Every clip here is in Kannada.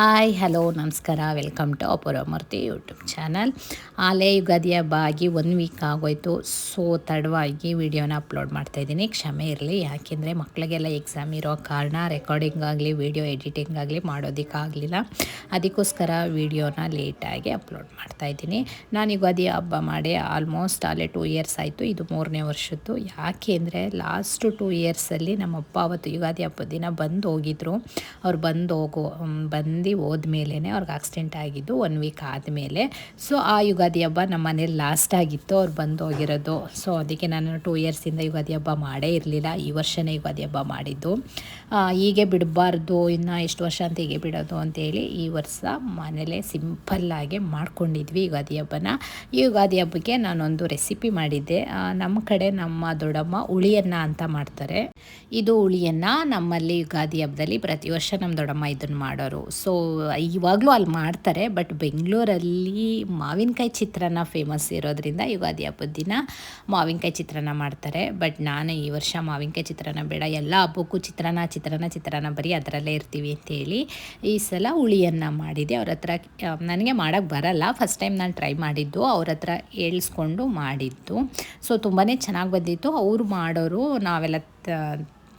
ಹಾಯ್ ಹಲೋ ನಮಸ್ಕಾರ, welcome to Apoorvamurthy YouTube channel. ಆಲೇ ಯುಗಾದಿ ಹಬ್ಬ ಆಗಿ 1 ವೀಕ್ ಆಗೋಯ್ತು. ಸೊ ತಡವಾಗಿ ವೀಡಿಯೋನ ಅಪ್ಲೋಡ್ ಮಾಡ್ತಾಯಿದ್ದೀನಿ, ಕ್ಷಮೆ ಇರಲಿ. ಯಾಕೆಂದರೆ ಮಕ್ಕಳಿಗೆಲ್ಲ ಎಕ್ಸಾಮ್ ಇರೋ ಕಾರಣ ರೆಕಾರ್ಡಿಂಗ್ ಆಗಲಿ ವೀಡಿಯೋ ಎಡಿಟಿಂಗ್ ಆಗಲಿ ಮಾಡೋದಕ್ಕಾಗಲಿಲ್ಲ. ಅದಕ್ಕೋಸ್ಕರ ವೀಡಿಯೋನ ಲೇಟಾಗಿ ಅಪ್ಲೋಡ್ ಮಾಡ್ತಾಯಿದ್ದೀನಿ. ನಾನು ಯುಗಾದಿ ಹಬ್ಬ ಮಾಡಿ ಆಲ್ಮೋಸ್ಟ್ 2 ಇಯರ್ಸ್ ಆಯಿತು. ಇದು 3ನೇ ವರ್ಷದ್ದು. ಯಾಕೆ ಅಂದರೆ ಲಾಸ್ಟು 2 ಇಯರ್ಸಲ್ಲಿ ನಮ್ಮಪ್ಪ ಅವತ್ತು ಯುಗಾದಿ ಹಬ್ಬದ ದಿನ ಬಂದು ಹೋಗಿದ್ರು. ಅವ್ರು ಬಂದು ಹೋದ್ಮೇಲೆ ಅವ್ರಿಗೆ ಆಕ್ಸಿಡೆಂಟ್ ಆಗಿದ್ದು 1 ವೀಕ್ ಆದಮೇಲೆ. ಸೊ ಆ ಯುಗಾದಿ ಹಬ್ಬ ನಮ್ಮ ಮನೇಲಿ ಲಾಸ್ಟ್ ಆಗಿತ್ತು ಅವ್ರು ಬಂದು ಹೋಗಿರೋದು. ಸೊ ಅದಕ್ಕೆ ನಾನು 2 ಇಯರ್ಸಿಂದ ಯುಗಾದಿ ಹಬ್ಬ ಮಾಡೇ ಇರಲಿಲ್ಲ. ಈ ವರ್ಷನೇ ಯುಗಾದಿ ಹಬ್ಬ ಮಾಡಿದ್ದು. ಹೀಗೆ ಬಿಡಬಾರ್ದು, ಇನ್ನು ಎಷ್ಟು ವರ್ಷ ಅಂತ ಹೀಗೆ ಬಿಡೋದು ಅಂತೇಳಿ ಈ ವರ್ಷ ಮನೇಲೇ ಸಿಂಪಲ್ಲಾಗೆ ಮಾಡ್ಕೊಂಡಿದ್ವಿ ಯುಗಾದಿ ಹಬ್ಬನ. ಈ ಯುಗಾದಿ ಹಬ್ಬಕ್ಕೆ ನಾನೊಂದು ರೆಸಿಪಿ ಮಾಡಿದ್ದೆ. ನಮ್ಮ ಕಡೆ ನಮ್ಮ ದೊಡ್ಡಮ್ಮ ಹುಳಿಯನ್ನ ಅಂತ ಮಾಡ್ತಾರೆ. ಇದು ಹುಳಿಯನ್ನ ನಮ್ಮಲ್ಲಿ ಯುಗಾದಿ ಹಬ್ಬದಲ್ಲಿ ಪ್ರತಿ ವರ್ಷ ನಮ್ಮ ದೊಡ್ಡಮ್ಮ ಇದನ್ನು ಮಾಡೋರು. ಸೊ ಇವಾಗಲೂ ಅಲ್ಲಿ ಮಾಡ್ತಾರೆ. ಬಟ್ ಬೆಂಗಳೂರಲ್ಲಿ ಮಾವಿನಕಾಯಿ ಚಿತ್ರಾನ್ನ ಫೇಮಸ್ ಇರೋದ್ರಿಂದ ಯುಗಾದಿ ಹಬ್ಬದ ದಿನ ಮಾವಿನಕಾಯಿ ಚಿತ್ರಾನ್ನ ಮಾಡ್ತಾರೆ. ಬಟ್ ನಾನು ಈ ವರ್ಷ ಮಾವಿನಕಾಯಿ ಚಿತ್ರಾನ್ನ ಬೇಡ, ಎಲ್ಲ ಹಬ್ಬಕ್ಕೂ ಚಿತ್ರಾನ್ನ ಬರೀ ಅದರಲ್ಲೇ ಇರ್ತೀವಿ ಅಂತೇಳಿ ಈ ಸಲ ಹುಳಿಯನ್ನು ಮಾಡಿದೆ. ಅವ್ರ ಹತ್ರ ನನಗೆ ಮಾಡೋಕ್ಕೆ ಬರಲ್ಲ, ಫಸ್ಟ್ ಟೈಮ್ ನಾನು ಟ್ರೈ ಮಾಡಿದ್ದು, ಅವ್ರ ಹತ್ರ ಹೇಳ್ಸ್ಕೊಂಡು ಮಾಡಿದ್ದು. ಸೊ ತುಂಬಾ ಚೆನ್ನಾಗಿ ಬಂದಿತ್ತು. ಅವರು ಮಾಡೋರು, ನಾವೆಲ್ಲ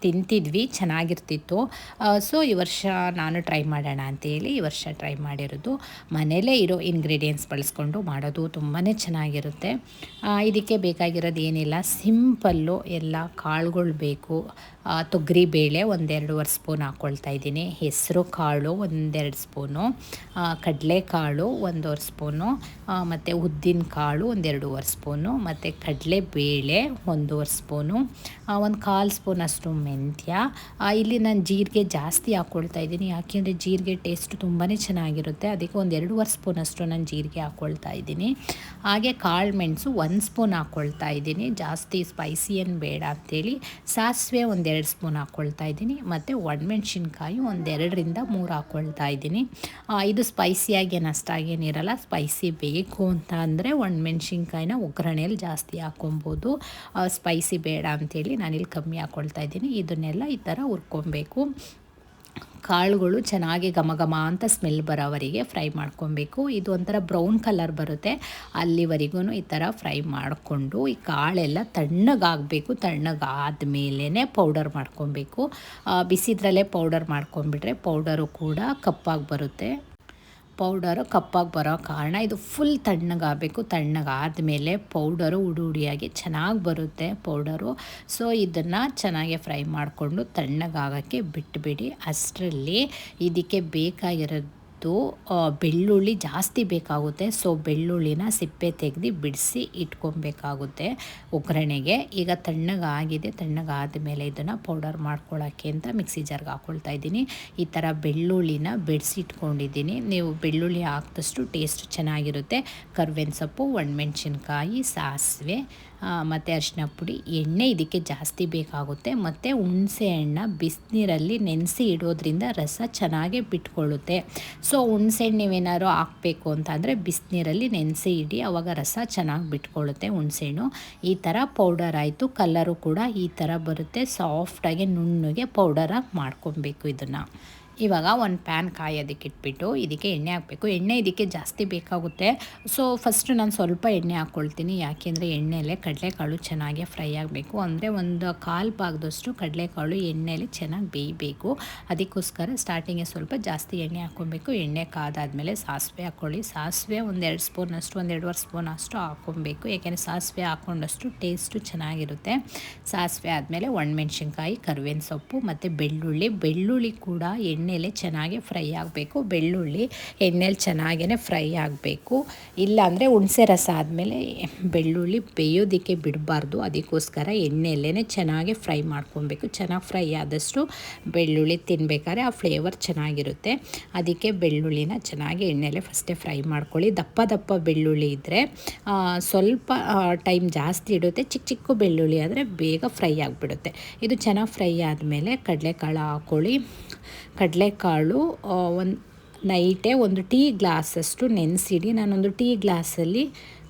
ತಿಂತಿದ್ವಿ, ಚೆನ್ನಾಗಿರ್ತಿತ್ತು. ಸೊ ಈ ವರ್ಷ ನಾನು ಟ್ರೈ ಮಾಡೋಣ ಅಂತೇಳಿ ಈ ವರ್ಷ ಟ್ರೈ ಮಾಡಿರೋದು. ಮನೆಯಲ್ಲೇ ಇರೋ ಇಂಗ್ರೀಡಿಯೆಂಟ್ಸ್ ಬಳಸ್ಕೊಂಡು ಮಾಡೋದು ತುಂಬಾ ಚೆನ್ನಾಗಿರುತ್ತೆ. ಇದಕ್ಕೆ ಬೇಕಾಗಿರೋದು ಏನಿಲ್ಲ, ಸಿಂಪಲ್ಲು ಎಲ್ಲ ಕಾಳುಗಳು ಬೇಕು. ತೊಗರಿಬೇಳೆ 1-2 ಸ್ಪೂನ್ ಹಾಕ್ಕೊಳ್ತಾ ಇದ್ದೀನಿ, ಹೆಸರು ಕಾಳು 1-2 ಸ್ಪೂನು, ಕಡಲೆಕಾಳು 1 ಸ್ಪೂನು, ಮತ್ತು ಉದ್ದಿನ ಕಾಳು 1-2 ಸ್ಪೂನು, ಮತ್ತು ಕಡಲೆಬೇಳೆ 1 ಸ್ಪೂನು, 1/4 ಸ್ಪೂನಷ್ಟು ಮೆಂತ್ಯ. ಇಲ್ಲಿ ನಾನು ಜೀರಿಗೆ ಜಾಸ್ತಿ ಹಾಕ್ಕೊಳ್ತಾ ಇದ್ದೀನಿ, ಯಾಕೆಂದರೆ ಜೀರಿಗೆ ಟೇಸ್ಟ್ ತುಂಬಾ ಚೆನ್ನಾಗಿರುತ್ತೆ. ಅದಕ್ಕೆ 1-2 ಸ್ಪೂನಷ್ಟು ನಾನು ಜೀರಿಗೆ ಹಾಕ್ಕೊಳ್ತಾ ಇದ್ದೀನಿ. ಹಾಗೆ ಕಾಳು ಮೆಣಸು 1 ಸ್ಪೂನ್ ಹಾಕ್ಕೊಳ್ತಾ ಇದ್ದೀನಿ, ಜಾಸ್ತಿ ಸ್ಪೈಸಿ ಏನು ಬೇಡ ಅಂಥೇಳಿ. ಸಾಸಿವೆ 1-2 ಸ್ಪೂನ್ ಹಾಕ್ಕೊಳ್ತಾ ಇದ್ದೀನಿ, ಮತ್ತು ಒಣಮೆಣ್ಸಿನ್ಕಾಯಿ 1-2-3 ಹಾಕ್ಕೊಳ್ತಾ ಇದ್ದೀನಿ. ಇದು ಸ್ಪೈಸಿಯಾಗಿ ಅಷ್ಟಾಗೇನಿರಲ್ಲ. ಸ್ಪೈಸಿ ಬೇಕು ಅಂತ ಅಂದರೆ ಒಣಮೆಣ್ಸಿನ್ಕಾಯಿನ ಒಗ್ಗರಣೆಯಲ್ಲಿ ಜಾಸ್ತಿ ಹಾಕ್ಕೊಬೋದು. ಸ್ಪೈಸಿ ಬೇಡ ಅಂಥೇಳಿ ನಾನಿಲ್ಲಿ ಕಮ್ಮಿ ಹಾಕ್ಕೊಳ್ತಾ ಇದ್ದೀನಿ. ಇದನ್ನೆಲ್ಲ ಈ ಥರ ಹುರ್ಕೊಬೇಕು. ಕಾಳುಗಳು ಚೆನ್ನಾಗಿ ಘಮ ಅಂತ ಸ್ಮೆಲ್ ಬರೋವರೆಗೆ ಫ್ರೈ ಮಾಡ್ಕೊಬೇಕು. ಇದು ಒಂಥರ ಬ್ರೌನ್ ಕಲರ್ ಬರುತ್ತೆ, ಅಲ್ಲಿವರೆಗೂ ಈ ಥರ ಫ್ರೈ ಮಾಡಿಕೊಂಡು ಈ ಕಾಳೆಲ್ಲ ತಣ್ಣಗಾಗಬೇಕು. ತಣ್ಣಗಾದ್ಮೇಲೆ ಪೌಡರ್ ಮಾಡ್ಕೊಬೇಕು. ಬಿಸಿದ್ರಲ್ಲೇ ಪೌಡರ್ ಮಾಡ್ಕೊಂಬಿಟ್ರೆ ಪೌಡರು ಕೂಡ ಕಪ್ಪಾಗಿ ಬರುತ್ತೆ. ಪೌಡರು ಕಪ್ಪಾಗಿ ಬರೋ ಕಾರಣ ಇದು ಫುಲ್ ತಣ್ಣಗಾಗಬೇಕು. ತಣ್ಣಗಾದಮೇಲೆ ಪೌಡರು ಹುಡಿಯಾಗಿ ಚೆನ್ನಾಗಿ ಬರುತ್ತೆ ಪೌಡರು. ಸೊ ಇದನ್ನು ಚೆನ್ನಾಗಿ ಫ್ರೈ ಮಾಡಿಕೊಂಡು ತಣ್ಣಗಾಗೋಕ್ಕೆ ಬಿಟ್ಟುಬಿಡಿ. ಅಷ್ಟರಲ್ಲಿ ಇದಕ್ಕೆ ಬೇಕಾಗಿರೋದು ಬೆಳ್ಳುಳ್ಳಿ ಜಾಸ್ತಿ ಬೇಕಾಗುತ್ತೆ. ಸೊ ಬೆಳ್ಳುಳ್ಳಿನ ಸಿಪ್ಪೆ ತೆಗೆದು ಬಿಡಿಸಿ ಇಟ್ಕೊಬೇಕಾಗುತ್ತೆ ಒಗ್ಗರಣೆಗೆ. ಈಗ ತಣ್ಣಗಾಗಿದೆ, ತಣ್ಣಗಾದ ಇದನ್ನು ಪೌಡರ್ ಮಾಡ್ಕೊಳ್ಳೋಕ್ಕೆ ಅಂತ ಮಿಕ್ಸಿ ಜಾರ್ಗೆ ಹಾಕ್ಕೊಳ್ತಾ ಇದ್ದೀನಿ. ಈ ಥರ ಬೆಳ್ಳುಳ್ಳಿನ ಬಿಡಿಸಿ ಇಟ್ಕೊಂಡಿದ್ದೀನಿ. ನೀವು ಬೆಳ್ಳುಳ್ಳಿ ಹಾಕಿದಷ್ಟು ಟೇಸ್ಟ್ ಚೆನ್ನಾಗಿರುತ್ತೆ. ಕರ್ಬೇವಿನ ಸೊಪ್ಪು, ಒಣಮೆಣ್ಸಿನ್ಕಾಯಿ, ಸಾಸಿವೆ, ಮತ್ತು ಅರಿಶಿನ ಪುಡಿ, ಎಣ್ಣೆ ಇದಕ್ಕೆ ಜಾಸ್ತಿ ಬೇಕಾಗುತ್ತೆ. ಮತ್ತು ಹುಣಸೆ ಹಣ್ಣ ಬಿಸಿನೀರಲ್ಲಿ ನೆನೆಸಿ ಇಡೋದ್ರಿಂದ ರಸ ಚೆನ್ನಾಗಿ ಬಿಟ್ಕೊಳ್ಳುತ್ತೆ. ಸೊ ಹುಣಸೆಹಣ್ಣು ನೀವೇನಾದ್ರು ಹಾಕಬೇಕು ಅಂತ ಅಂದರೆ ಬಿಸಿನೀರಲ್ಲಿ ನೆನೆಸಿ ಇಡಿ, ಆವಾಗ ರಸ ಚೆನ್ನಾಗಿ ಬಿಟ್ಕೊಳ್ಳುತ್ತೆ ಹುಣಸೆಹಣ್ಣು. ಈ ಥರ ಪೌಡರ್ ಆಯಿತು. ಕಲರು ಕೂಡ ಈ ಥರ ಬರುತ್ತೆ, ಸಾಫ್ಟಾಗಿ ನುಣ್ಣಗೆ ಪೌಡರಾಗಿ ಮಾಡ್ಕೊಬೇಕು ಇದನ್ನು. ಇವಾಗ ಒಂದು ಪ್ಯಾನ್ ಕಾಯೋದಕ್ಕೆ ಇಟ್ಬಿಟ್ಟು ಇದಕ್ಕೆ ಎಣ್ಣೆ ಹಾಕಬೇಕು. ಎಣ್ಣೆ ಇದಕ್ಕೆ ಜಾಸ್ತಿ ಬೇಕಾಗುತ್ತೆ. ಸೊ ಫಸ್ಟು ನಾನು ಸ್ವಲ್ಪ ಎಣ್ಣೆ ಹಾಕ್ಕೊಳ್ತೀನಿ, ಯಾಕೆಂದರೆ ಎಣ್ಣೆಯಲ್ಲೇ ಕಡಲೆಕಾಳು ಚೆನ್ನಾಗಿ ಫ್ರೈ ಆಗಬೇಕು. ಅಂದರೆ 1/4 ಭಾಗದಷ್ಟು ಕಡಲೆಕಾಳು ಎಣ್ಣೆಯಲ್ಲಿ ಚೆನ್ನಾಗಿ ಬೇಯಬೇಕು. ಅದಕ್ಕೋಸ್ಕರ ಸ್ಟಾರ್ಟಿಂಗ್ಗೆ ಸ್ವಲ್ಪ ಜಾಸ್ತಿ ಎಣ್ಣೆ ಹಾಕ್ಕೊಬೇಕು. ಎಣ್ಣೆ ಕಾದಾದಮೇಲೆ ಸಾಸಿವೆ ಹಾಕ್ಕೊಳ್ಳಿ. ಸಾಸಿವೆ 1-2 ಸ್ಪೂನಷ್ಟು, 1-2 ಸ್ಪೂನ್ ಅಷ್ಟು ಹಾಕ್ಕೊಬೇಕು. ಯಾಕೆಂದರೆ ಸಾಸಿವೆ ಹಾಕ್ಕೊಂಡಷ್ಟು ಟೇಸ್ಟು ಚೆನ್ನಾಗಿರುತ್ತೆ. ಸಾಸಿವೆ ಆದಮೇಲೆ ಒಣಮೆಣ್ಸಿನ್ಕಾಯಿ, ಕರ್ಬೇವಿನ ಸೊಪ್ಪು ಮತ್ತು ಬೆಳ್ಳುಳ್ಳಿ ಕೂಡ ಎಣ್ಣೆಲೆ ಚೆನ್ನಾಗಿ ಫ್ರೈ ಆಗಬೇಕು. ಬೆಳ್ಳುಳ್ಳಿ ಎಣ್ಣೆಲಿ ಚೆನ್ನಾಗೇ ಫ್ರೈ ಆಗಬೇಕು. ಇಲ್ಲಾಂದರೆ ಹುಣಸೆ ರಸ ಆದಮೇಲೆ ಬೆಳ್ಳುಳ್ಳಿ ಬೇಯೋದಕ್ಕೆ ಬಿಡಬಾರ್ದು. ಅದಕ್ಕೋಸ್ಕರ ಎಣ್ಣೆಯಲ್ಲೇ ಚೆನ್ನಾಗಿ ಫ್ರೈ ಮಾಡ್ಕೊಬೇಕು. ಚೆನ್ನಾಗಿ ಫ್ರೈ ಆದಷ್ಟು ಬೆಳ್ಳುಳ್ಳಿ ತಿನ್ನಬೇಕಾದ್ರೆ ಆ ಫ್ಲೇವರ್ ಚೆನ್ನಾಗಿರುತ್ತೆ. ಅದಕ್ಕೆ ಬೆಳ್ಳುಳ್ಳಿನ ಚೆನ್ನಾಗಿ ಎಣ್ಣೆಲೆ ಫಸ್ಟೇ ಫ್ರೈ ಮಾಡ್ಕೊಳ್ಳಿ. ದಪ್ಪ ಬೆಳ್ಳುಳ್ಳಿ ಇದ್ದರೆ ಸ್ವಲ್ಪ ಟೈಮ್ ಜಾಸ್ತಿ ಇಡುತ್ತೆ. ಚಿಕ್ಕ ಬೆಳ್ಳುಳ್ಳಿ ಆದರೆ ಬೇಗ ಫ್ರೈ ಆಗಿಬಿಡುತ್ತೆ. ಇದು ಚೆನ್ನಾಗಿ ಫ್ರೈ ಆದಮೇಲೆ ಕಡಲೆಕಾಳು ಹಾಕ್ಕೊಳ್ಳಿ. ಕಡಲೆಕಾಳು ನೈಟೇ 1 ಟೀ ಗ್ಲಾಸಷ್ಟು ನೆನೆಸಿಡಿ. ನಾನೊಂದು ಟೀ ಗ್ಲಾಸಲ್ಲಿ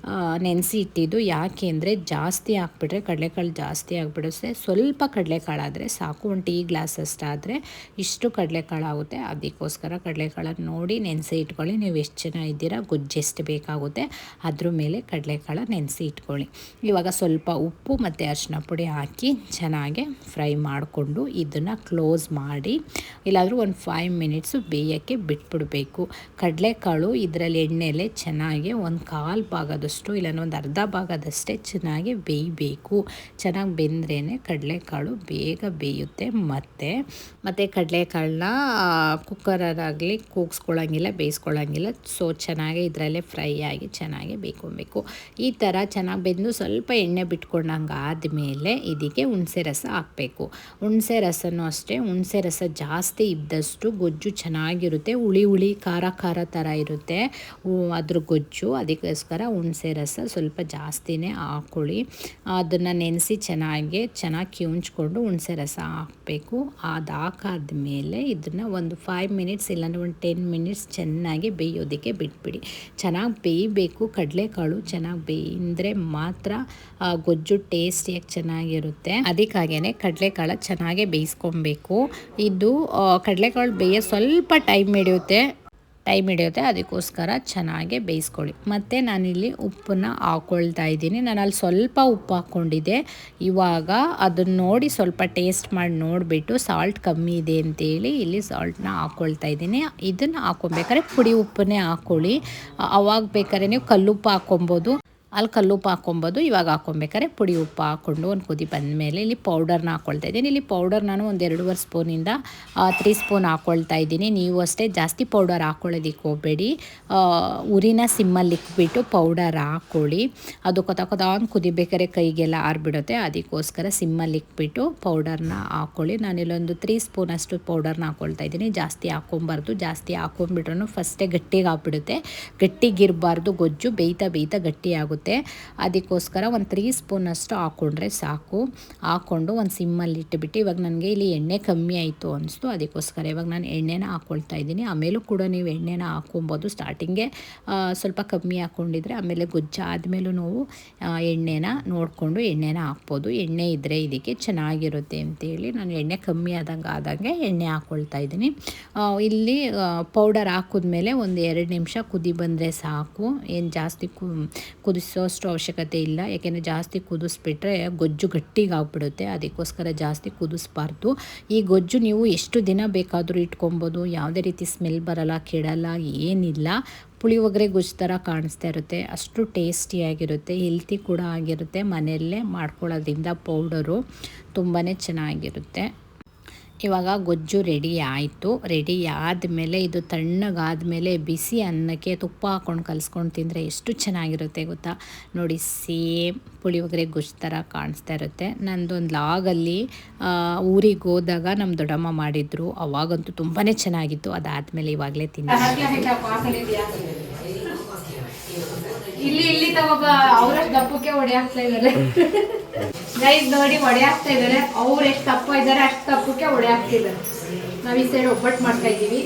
ನೆನೆಸಿ ಇಟ್ಟಿದ್ದು. ಯಾಕೆ ಅಂದರೆ ಜಾಸ್ತಿ ಹಾಕ್ಬಿಟ್ರೆ ಕಡಲೆಕಾಳು ಜಾಸ್ತಿ ಆಗಿಬಿಡುತ್ತೆ. ಸ್ವಲ್ಪ ಕಡಲೆಕಾಳಾದರೆ ಸಾಕು, ಒಂದು ಟೀ ಗ್ಲಾಸ್ ಅಷ್ಟಾದರೆ ಇಷ್ಟು ಕಡಲೆಕಾಳು ಆಗುತ್ತೆ. ಅದಕ್ಕೋಸ್ಕರ ಕಡಲೆಕಾಳನ್ನು ನೋಡಿ ನೆನೆಸಿ ಇಟ್ಕೊಳ್ಳಿ. ನೀವು ಎಷ್ಟು ಜನ ಇದ್ದೀರಾ, ಗೊಜ್ಜು ಎಷ್ಟು ಬೇಕಾಗುತ್ತೆ ಅದ್ರ ಮೇಲೆ ಕಡಲೆಕಾಳು ನೆನೆಸಿ ಇಟ್ಕೊಳ್ಳಿ. ಇವಾಗ ಸ್ವಲ್ಪ ಉಪ್ಪು ಮತ್ತು ಅರಿಶಿನ ಪುಡಿ ಹಾಕಿ ಚೆನ್ನಾಗಿ ಫ್ರೈ ಮಾಡಿಕೊಂಡು ಇದನ್ನು ಕ್ಲೋಸ್ ಮಾಡಿ ಇಲ್ಲಾದರೂ ಒಂದು 5 ಮಿನಿಟ್ಸು ಬೇಯೋಕ್ಕೆ ಬಿಟ್ಬಿಡಬೇಕು. ಕಡಲೆಕಾಳು ಇದರಲ್ಲಿ ಎಣ್ಣೆಲೆ ಚೆನ್ನಾಗಿ ಒಂದು 1/4 ಭಾಗದಷ್ಟು ಇಲ್ಲಾಂದ್ರೆ ಒಂದು ಅರ್ಧ ಭಾಗದಷ್ಟೇ ಚೆನ್ನಾಗಿ ಬೇಯಬೇಕು. ಚೆನ್ನಾಗಿ ಬೆಂದ್ರೇ ಕಡಲೆಕಾಳು ಬೇಗ ಬೇಯುತ್ತೆ. ಮತ್ತು ಕಡಲೆಕಾಳನ್ನ ಕುಕ್ಕರಾಗಲಿ ಕೂಗಿಸ್ಕೊಳ್ಳೋಂಗಿಲ್ಲ, ಬೇಯಿಸ್ಕೊಳ್ಳೋಂಗಿಲ್ಲ. ಸೊ ಚೆನ್ನಾಗಿ ಇದರಲ್ಲೇ ಫ್ರೈ ಆಗಿ ಚೆನ್ನಾಗಿ ಬೇಯ್ಕೊಬೇಕು. ಈ ಥರ ಚೆನ್ನಾಗಿ ಬೆಂದು ಸ್ವಲ್ಪ ಎಣ್ಣೆ ಬಿಟ್ಕೊಂಡಂಗೆ ಆದಮೇಲೆ ಇದಕ್ಕೆ ಹುಣಸೆ ರಸ ಹಾಕಬೇಕು. ಹುಣಸೆ ರಸನೂ ಅಷ್ಟೇ, ಹುಣಸೆ ರಸ ಜಾಸ್ತಿ ಇದ್ದಷ್ಟು ಗೊಜ್ಜು ಚೆನ್ನಾಗಿರುತ್ತೆ. ಹುಳಿ ಖಾರ ಥರ ಇರುತ್ತೆ ಅದ್ರ ಗೊಜ್ಜು. ಅದಕ್ಕೋಸ್ಕರ ಹುಣಸೆ ರಸ ಸ್ವಲ್ಪ ಜಾಸ್ತಿನೇ ಹಾಕ್ಕೊಳ್ಳಿ. ಅದನ್ನು ನೆನೆಸಿ ಚೆನ್ನಾಗಿ ಕಿವುಚ್ಕೊಂಡು ಹುಣಸೆ ರಸ ಹಾಕಬೇಕು. ಅದು ಹಾಕಾದ್ಮೇಲೆ ಇದನ್ನು ಒಂದು 5 ಮಿನಿಟ್ಸ್ ಇಲ್ಲಾಂದರೆ ಒಂದು 10 ಮಿನಿಟ್ಸ್ ಚೆನ್ನಾಗಿ ಬೇಯೋದಕ್ಕೆ ಬಿಟ್ಬಿಡಿ. ಚೆನ್ನಾಗಿ ಬೇಯಬೇಕು. ಕಡಲೆಕಾಳು ಚೆನ್ನಾಗಿ ಬೇಯಿದ್ರೆ ಮಾತ್ರ ಗೊಜ್ಜು ಟೇಸ್ಟಿಯಾಗಿ ಚೆನ್ನಾಗಿರುತ್ತೆ. ಅದಕ್ಕಾಗೇ ಕಡಲೆಕಾಳು ಚೆನ್ನಾಗಿ ಬೇಯಿಸ್ಕೊಬೇಕು. ಇದು ಕಡಲೆಕಾಳು ಬೇಯೋ ಸ್ವಲ್ಪ ಟೈಮ್ ಹಿಡಿಯುತ್ತೆ. ಅದಕ್ಕೋಸ್ಕರ ಚೆನ್ನಾಗಿ ಬೇಯಿಸ್ಕೊಳ್ಳಿ. ಮತ್ತು ನಾನಿಲ್ಲಿ ಉಪ್ಪನ್ನ ಹಾಕ್ಕೊಳ್ತಾ ಇದ್ದೀನಿ. ನಾನು ಅಲ್ಲಿ ಸ್ವಲ್ಪ ಉಪ್ಪು ಹಾಕ್ಕೊಂಡಿದ್ದೆ. ಇವಾಗ ಅದನ್ನು ನೋಡಿ ಸ್ವಲ್ಪ ಟೇಸ್ಟ್ ಮಾಡಿ ನೋಡಿಬಿಟ್ಟು ಸಾಲ್ಟ್ ಕಮ್ಮಿ ಇದೆ ಅಂತೇಳಿ ಇಲ್ಲಿ ಸಾಲ್ಟನ್ನ ಹಾಕ್ಕೊಳ್ತಾ ಇದ್ದೀನಿ. ಇದನ್ನು ಹಾಕ್ಕೊಬೇಕಾದ್ರೆ ಪುಡಿ ಉಪ್ಪನ್ನೇ ಹಾಕ್ಕೊಳ್ಳಿ. ಅವಾಗ ಬೇಕಾದ್ರೆ ನೀವು ಕಲ್ಲುಪ್ಪು ಹಾಕ್ಕೊಬೋದು, ಅಲ್ಲಿ ಕಲ್ಲುಪ್ಪು ಹಾಕ್ಕೊಬೋದು. ಇವಾಗ ಹಾಕ್ಕೊಬೇಕಾದ್ರೆ ಪುಡಿ ಉಪ್ಪು ಹಾಕ್ಕೊಂಡು ಒಂದು ಕುದಿ ಬಂದಮೇಲೆ ಇಲ್ಲಿ ಪೌಡರ್ನ ಹಾಕ್ಕೊಳ್ತಾ ಇದ್ದೀನಿ. ಇಲ್ಲಿ ಪೌಡರ್ ನಾನು ಒಂದು 2.5 ಸ್ಪೂನಿಂದ 3 ಸ್ಪೂನ್ ಹಾಕ್ಕೊಳ್ತಾ ಇದ್ದೀನಿ. ನೀವು ಅಷ್ಟೇ ಜಾಸ್ತಿ ಪೌಡರ್ ಹಾಕ್ಕೊಳ್ಳೋದಕ್ಕೆ ಹೋಗಬೇಡಿ. ಉರಿನ ಸಿಮ್ಮಲ್ಲಿ ಇಕ್ಬಿಟ್ಟು ಪೌಡರ್ ಹಾಕ್ಕೊಳ್ಳಿ. ಅದು ಕೊತ ಕುದಿಬೇಕಾದ್ರೆ ಕೈಗೆಲ್ಲ ಆರಿಬಿಡುತ್ತೆ. ಅದಕ್ಕೋಸ್ಕರ ಸಿಮ್ಮಲ್ಲಿ ಇಕ್ಬಿಟ್ಟು ಪೌಡರ್ನ ಹಾಕ್ಕೊಳ್ಳಿ. ನಾನಿಲ್ಲೊಂದು 3 ಸ್ಪೂನಷ್ಟು ಪೌಡರ್ನ ಹಾಕ್ಕೊಳ್ತಾ ಇದ್ದೀನಿ. ಜಾಸ್ತಿ ಹಾಕ್ಕೊಬಾರ್ದು. ಜಾಸ್ತಿ ಹಾಕ್ಕೊಂಬಿಟ್ರೂ ಫಸ್ಟೇ ಗಟ್ಟಿಗೆ ಆಗ್ಬಿಡುತ್ತೆ. ಗಟ್ಟಿಗಿರಬಾರ್ದು ಗೊಜ್ಜು, ಬೇಯ್ತಾ ಗಟ್ಟಿ ಆಗುತ್ತೆ. ಅದಕ್ಕೋಸ್ಕರ ಒಂದು 3 ಸ್ಪೂನಷ್ಟು ಹಾಕ್ಕೊಂಡ್ರೆ ಸಾಕು. ಹಾಕ್ಕೊಂಡು ಒಂದು ಸಿಮ್ಮಲ್ಲಿ ಇಟ್ಟುಬಿಟ್ಟು ಇವಾಗ ನನಗೆ ಇಲ್ಲಿ ಎಣ್ಣೆ ಕಮ್ಮಿ ಆಯಿತು ಅನಿಸ್ತು. ಅದಕ್ಕೋಸ್ಕರ ಇವಾಗ ನಾನು ಎಣ್ಣೆನ ಹಾಕ್ಕೊಳ್ತಾ ಇದ್ದೀನಿ. ಆಮೇಲೂ ಕೂಡ ನೀವು ಎಣ್ಣೆನ ಹಾಕ್ಕೊಬೋದು. ಸ್ಟಾರ್ಟಿಂಗೆ ಸ್ವಲ್ಪ ಕಮ್ಮಿ ಹಾಕ್ಕೊಂಡಿದ್ರೆ ಆಮೇಲೆ ಗೊಜ್ಜು ಆದಮೇಲೂ ನಾವು ಎಣ್ಣೆನ ನೋಡಿಕೊಂಡು ಎಣ್ಣೆನ ಹಾಕ್ಬೋದು. ಎಣ್ಣೆ ಇದ್ದರೆ ಇದಕ್ಕೆ ಚೆನ್ನಾಗಿರುತ್ತೆ ಅಂತೇಳಿ ನಾನು ಎಣ್ಣೆ ಕಮ್ಮಿ ಆದಂಗೆ ಎಣ್ಣೆ ಹಾಕ್ಕೊಳ್ತಾ ಇದ್ದೀನಿ. ಇಲ್ಲಿ ಪೌಡರ್ ಹಾಕಿದ್ಮೇಲೆ ಒಂದು 2 ನಿಮಿಷ ಕುದಿ ಬಂದರೆ ಸಾಕು. ಏನು ಜಾಸ್ತಿ ಕುದಿಸೋಷ್ಟು ಅವಶ್ಯಕತೆ ಇಲ್ಲ. ಯಾಕೆಂದರೆ ಜಾಸ್ತಿ ಕುದಿಸ್ಬಿಟ್ರೆ ಗೊಜ್ಜು ಗಟ್ಟಿಗೆ ಆಗ್ಬಿಡುತ್ತೆ. ಅದಕ್ಕೋಸ್ಕರ ಜಾಸ್ತಿ ಕುದಿಸ್ಬಾರ್ದು. ಈ ಗೊಜ್ಜು ನೀವು ಎಷ್ಟು ದಿನ ಬೇಕಾದರೂ ಇಟ್ಕೊಬೋದು. ಯಾವುದೇ ರೀತಿ ಸ್ಮೆಲ್ ಬರಲ್ಲ, ಕೆಡಲ್ಲ, ಏನಿಲ್ಲ. ಪುಳಿಯೋಗರೆ ಗೊಜ್ಜು ಥರ ಕಾಣಿಸ್ತಾ ಇರುತ್ತೆ. ಅಷ್ಟು ಟೇಸ್ಟಿಯಾಗಿರುತ್ತೆ, ಹೆಲ್ತಿ ಕೂಡ ಆಗಿರುತ್ತೆ. ಮನೆಯಲ್ಲೇ ಮಾಡ್ಕೊಳ್ಳೋದ್ರಿಂದ ಪೌಡರು ತುಂಬಾ ಚೆನ್ನಾಗಿರುತ್ತೆ. ಇವಾಗ ಗೊಜ್ಜು ರೆಡಿ ಆಯಿತು. ರೆಡಿ ಆದಮೇಲೆ ಇದು ತಣ್ಣಗಾದಮೇಲೆ ಬಿಸಿ ಅನ್ನಕ್ಕೆ ತುಪ್ಪ ಹಾಕ್ಕೊಂಡು ಕಲಿಸ್ಕೊಂಡು ತಿಂದರೆ ಎಷ್ಟು ಚೆನ್ನಾಗಿರುತ್ತೆ ಗೊತ್ತಾ. ನೋಡಿ, ಸೇಮ್ ಪುಳಿಯೋಗರೆ ಗೊಜ್ಜು ಥರ ಕಾಣಿಸ್ತಾ ಇರುತ್ತೆ. ನಂದೊಂದು ಲಾಗಲ್ಲಿ ಊರಿಗೆ ಹೋದಾಗ ನಮ್ಮ ದೊಡ್ಡಮ್ಮ ಮಾಡಿದ್ರು. ಅವಾಗಂತೂ ತುಂಬಾ ಚೆನ್ನಾಗಿತ್ತು. ಅದಾದಮೇಲೆ ಇವಾಗಲೇ ಇಲ್ಲಿ ತಗೋಬ ಅವರ ದಪ್ಪಕ್ಕೆ ಒಡೆ ಹಾಕ್ತಾ ಇದ್ದಾರೆ. ಗೈಸ್ ನೋಡಿ, ಒಡೆ ಹಾಕ್ತಾ ಇದ್ದಾರೆ. ಅವ್ರು ಎಷ್ಟು ತಪ್ಪ ಇದ್ದಾರೆ ಅಷ್ಟು ತಪ್ಪಕ್ಕೆ ಒಡೆ ಹಾಕ್ತಿದ್ದಾರೆ. ನಾವು ಈ ಸೈಡ್ ಒಬ್ಬಟ್ಟು ಮಾಡ್ತಾ ಇದ್ದೀವಿ.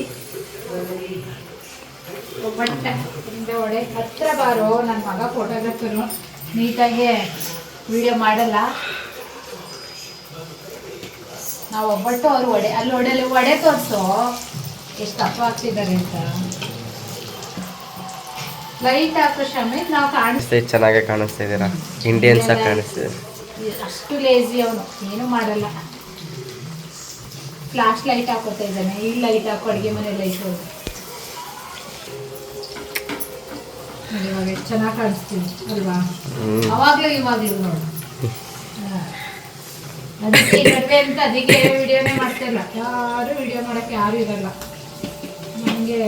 ಒಬ್ಬಟ್ಟೆ ಹಿಂದೆ ಒಡೆ ಹತ್ರ ಬಾರೋ. ನನ್ನ ಮಗ ಫೋಟೋಗ್ರಾಫರು ನೀಟಾಗಿ ವಿಡಿಯೋ ಮಾಡಲ್ಲ. ನಾವು ಒಬ್ಬಟ್ಟು ಅವ್ರು ಒಡೆ, ಅಲ್ಲಿ ಒಡೆ ತೋರಿಸೋ ಎಷ್ಟು ತಪ್ಪ ಆಗ್ತಿದ್ದಾರೆ ಅಂತ. ಲೈಟ್ ಹಾಕೋ ಶ್ರಮೆ ನಾವು ಕಾಣಿಸ್ತೇವೆ. ಚೆನ್ನಾಗಿ ಕಾಣಿಸ್ತಾ ಇದ್ದೀರಾ, ಇಂಡಿಯನ್ಸ್ ಆಗಿ ಕಾಣಿಸ್ತಿದೆ. ಅಷ್ಟು ಲೇಜಿ ಅವನು, ಏನೂ ಮಾಡಲ್ಲ. ಫ್ಲಾಶ್ ಲೈಟ್ ಹಾಕೋತಾ ಇದ್ದಾನೆ. ಈ ಲೈಟ್ ಹಾಕೋ, ಅಡುಗೆ ಮನೆ ಲೈಟ್ ಇವಾಗ ಎಷ್ಟು ಚೆನ್ನಾಗಿ ಕಾಣಿಸ್ತೀವಿ ಅಲ್ವಾ. ಅವಾಗಲೂ ಇವಾಗಲೂ ನೋಡು. ಅದಕ್ಕೆ ನಡುವೆ ಅಂತ ಅದಕ್ಕೆ ವಿಡಿಯೋನೇ ಮಾಡ್ತಾ ಇಲ್ಲ. ಯಾರು ವಿಡಿಯೋ ಮಾಡೋಕ್ಕೆ ಯಾರು ಇರಲ್ಲ. ನನಗೆ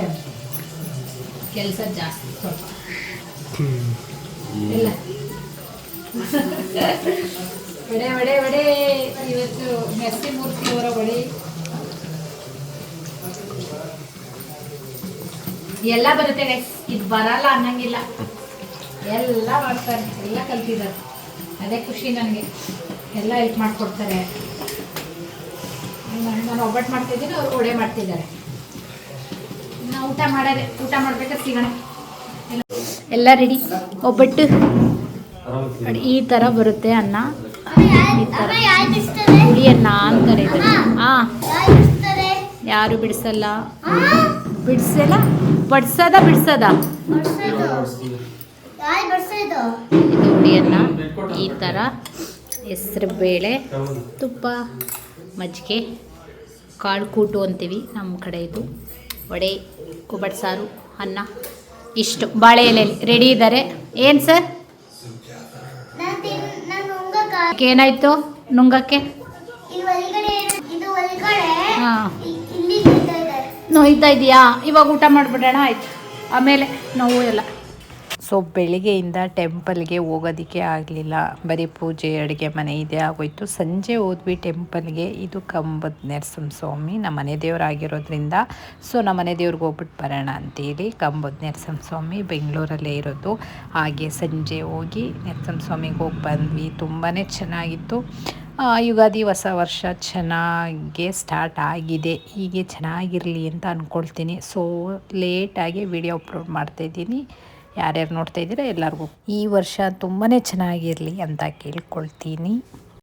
ಕೆಲಸ ಜಾಸ್ತಿ ಸ್ವಲ್ಪ ಇಲ್ಲ. ವಡೆ ಇವತ್ತು ನರಸಿಂಹಮೂರ್ತಿ ಅವರ ವಡೆ ಎಲ್ಲ ಬರುತ್ತೆ ಗೈಸ್. ಇದು ಬರಲ್ಲ ಅನ್ನಂಗಿಲ್ಲ, ಎಲ್ಲ ಮಾಡ್ತಾರೆ, ಎಲ್ಲ ಕಲ್ತಿದ್ದಾರೆ. ಅದೇ ಖುಷಿ ನನಗೆ. ಎಲ್ಲ ಹೆಲ್ಪ್ ಮಾಡಿಕೊಡ್ತಾರೆ. ನಾನು ಒಬ್ಬಟ್ಟು ಮಾಡ್ತಿದ್ದೀನಿ, ಅವರು ವಡೆ ಮಾಡ್ತಿದ್ದಾರೆ. ಊಟ ಮಾಡೋದೇ, ಊಟ ಮಾಡ್ಬೇಕಾದ್ರೆ ಸಿಗೋಣ. ಎಲ್ಲ ರೆಡಿ. ಒಬ್ಬಟ್ಟು ನೋಡಿ, ಈ ಥರ ಬರುತ್ತೆ ಅನ್ನ. ಈ ಥರ ಹುಳಿ ಅನ್ನ ಅಂತಾರೆ ಇದನ್ನು. ಹಾಂ, ಯಾರು ಬಿಡಿಸಲ್ಲ. ಬಿಡಿಸಲ್ಲ, ಬಡ್ಸದ ಬಿಡಿಸದ. ಇದು ಹುಳಿ ಅನ್ನ. ಈ ಥರ ಹೆಸ್ರು ಬೇಳೆ, ತುಪ್ಪ, ಮಜ್ಜಿಗೆ, ಕಾಳು ಕೂಟು ಅಂತೀವಿ ನಮ್ಮ ಕಡೆ. ಇದು ವಡೆ, ಒಬ್ಬಟ್ಟು ಸಾರು, ಅನ್ನ, ಇಷ್ಟು ಬಾಳೆ ಎಲೆಯಲ್ಲಿ ರೆಡಿ ಇದ್ದಾರೆ. ಏನು ಸರ್, ಏನಾಯಿತು ನುಂಗಕ್ಕೆ? ಹಾಂ, ನೋಯ್ತಾ ಇದೆಯಾ? ಇವಾಗ ಊಟ ಮಾಡಿಬಿಡೋಣ, ಆಯ್ತು, ಆಮೇಲೆ ನೋವು ಎಲ್ಲ. ಸೊ ಬೆಳಿಗ್ಗೆಯಿಂದ ಟೆಂಪಲ್ಗೆ ಹೋಗೋದಕ್ಕೆ ಆಗಲಿಲ್ಲ. ಬರೀ ಪೂಜೆ, ಅಡುಗೆ ಮನೆ ಇದೇ ಆಗೋಯ್ತು. ಸಂಜೆ ಹೋದ್ವಿ ಟೆಂಪಲ್ಗೆ. ಇದು ಕಂಬದ ನರಸಿಂಹಸ್ವಾಮಿ ನಮ್ಮ ಮನೆ ದೇವರಾಗಿರೋದ್ರಿಂದ ಸೊ ನಮ್ಮ ಮನೆ ದೇವ್ರಿಗೆ ಹೋಗ್ಬಿಟ್ಟು ಬರೋಣ ಅಂತೇಳಿ ಕಂಬದ ನರಸಿಂಹಸ್ವಾಮಿ ಬೆಂಗಳೂರಲ್ಲೇ ಇರೋದು. ಹಾಗೆ ಸಂಜೆ ಹೋಗಿ ನರಸಿಂಹಸ್ವಾಮಿಗೆ ಹೋಗಿ ಬಂದ್ವಿ. ತುಂಬಾ ಚೆನ್ನಾಗಿತ್ತು. ಯುಗಾದಿ ಹೊಸ ವರ್ಷ ಚೆನ್ನಾಗೆ ಸ್ಟಾರ್ಟ್ ಆಗಿದೆ. ಹೀಗೆ ಚೆನ್ನಾಗಿರಲಿ ಅಂತ ಅಂದ್ಕೊಳ್ತೀನಿ. ಸೊ ಲೇಟಾಗಿ ವಿಡಿಯೋ ಅಪ್ಲೋಡ್ ಮಾಡ್ತಾಯಿದ್ದೀನಿ. ಯಾರ್ಯಾರು ನೋಡ್ತಾ ಇದ್ದೀರಾ ಎಲ್ಲರಿಗೂ ಈ ವರ್ಷ ತುಂಬಾ ಚೆನ್ನಾಗಿರಲಿ ಅಂತ ಕೇಳ್ಕೊಳ್ತೀನಿ.